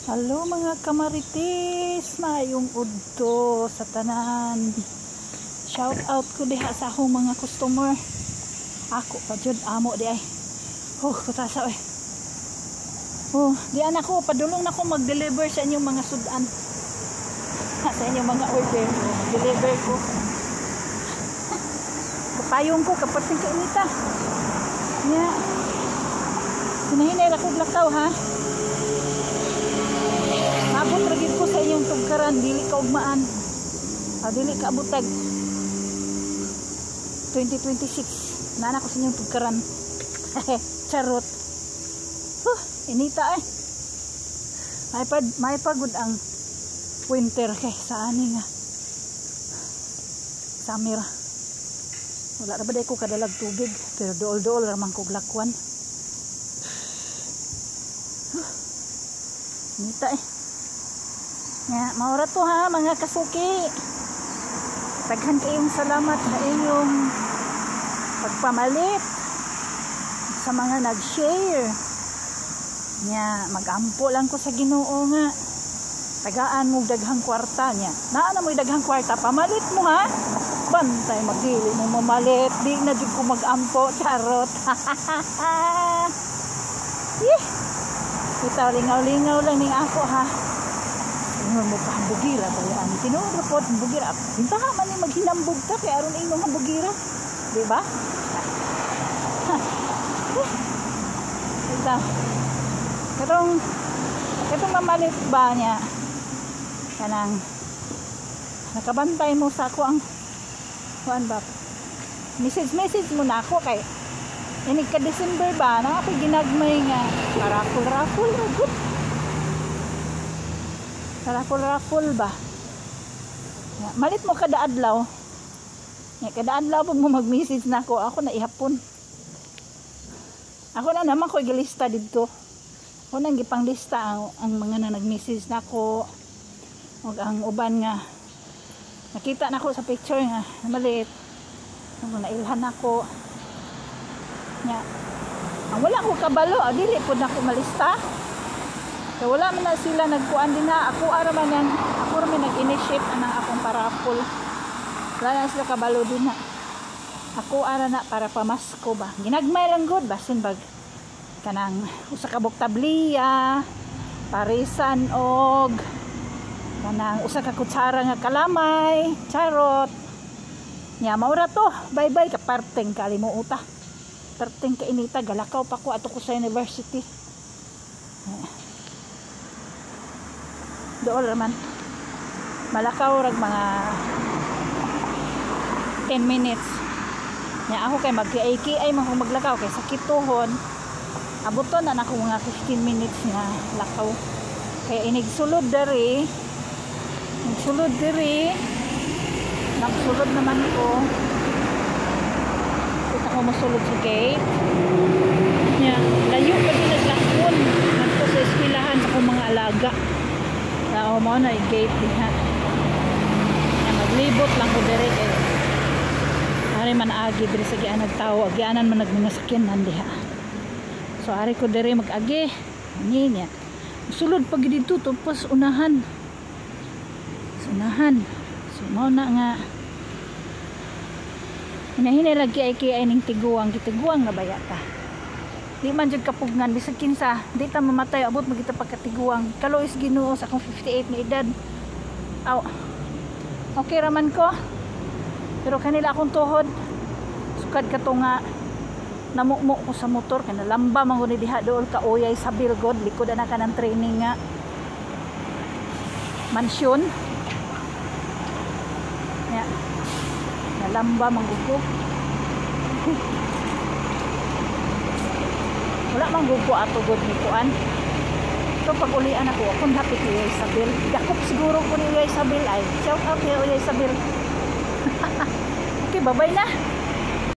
Hello mga kamaritis, mayong udto sa tanan. Shout out ko diha sa akong mga customer. Ako pa jud amo di ay. Kutasa oy. Di ana ko padulong na ko mag-deliver sa inyong mga sudan. Sa inyong mga order, mag-deliver ko. Kapayong ko kapag kainita. Nya. Hinahinay ra ko lakaw ha. Abot ra gid ko sa inyong tugkaran, dili ka ugmaan. Dili ka abutag 2026. Nana ko sa inyong tugkaran. Charot. Inita eh. May pagod ang winter kay sa ani nga. Summer. Wala ra ba day ko kadalag tubig, pero dool-dool ra man kog lakwan. Inita eh. Nga, maura to ha mga kasuki. Taghan kayong salamat sa inyong pagpamalit sa mga nag-share. Nga, mag-ampo lang ko sa Ginoo nga. Tagaan mo daghang kwarta niya. Naana mo daghang kwarta, pamalit mo ha. Bantay magdili mo mamalit. Di na jud ko mag-ampo, charot. Ito lingaw-lingaw lang ning ako ha. Ingon mo pa bugira ba yan? Tinuod report bugira. Pintaha man ni maghinambog ta kay aron ingon nga bugira. Di ba? Ito. Katong mamalit ba niya? Kanang nakabantay mo sa ako ang kuan ba? Message mo na ako kay ini ka December ba na ako ginagmay nga raffle good. Raffle ba? Malit mo kada adlaw. Kada adlaw pag mo mag-message na ako, ako na ihapon. Ako na naman ko gilista dito. Ako nang gipang lista ang mga na nag-message na ako. O ang uban nga nakita na ako sa picture nga malit. Ako nailhan ako. Nya. Ang wala ko kabalo, dili pud nako malista. So, wala man na sila nagkuan din na ako ra man nag-initiate anang akong paraffol. Wala na sila kabalo din na. Ako ara na para pamasko ba. Ginagmay lang good basin bag kanang usa ka buktabliya, parisan og kanang usa ka kutsara nga kalamay, charot. Nya maura to. Bye-bye ka parteng kalimuota. Parteng ka inita galakaw pa ko ato ko sa university. Dool raman malakaw rag mga 10 minutes nya ako kay mag-aki ay maglakaw kay sakit tuhon abuton na nako mga 15 minutes nga lakaw kay inigsulod diri nagsulod naman ko kita ko mosulod sa gate nya layo pa din naglakon nagto sa eskwelahan sa akong mga alaga. Tao mo na i-gate diha. Na maglibot lang ko dire kay ari man agi dire sa gianag tao, agianan man nagmmga sakyanan diha. So ari ko dire mag-agi. Ani niya. Sulod pag dito tapos unahan. Unahan. So mao na nga hinahinay lagi ay kay ning tiguang na bayata. Di man jud kapugngan bisag kinsa di ta mamatay abot magita pagkatiguang kalo is Ginoo sa akong 58 na edad. Okay raman ko pero kanila akong tuhod sukad kato nga namukmo ko sa motor kay nalamba man gud diha dool ka uyay sa Bilgod likod ana kanang training nga mansyon ya nalamba man gud ko. Wala mang gugo ato god ni kuan. So pag ulian ako hapit ni Isabel. Dakop siguro ko ni Isabel ay. Shout out kay Isabel. Okay, bye-bye na.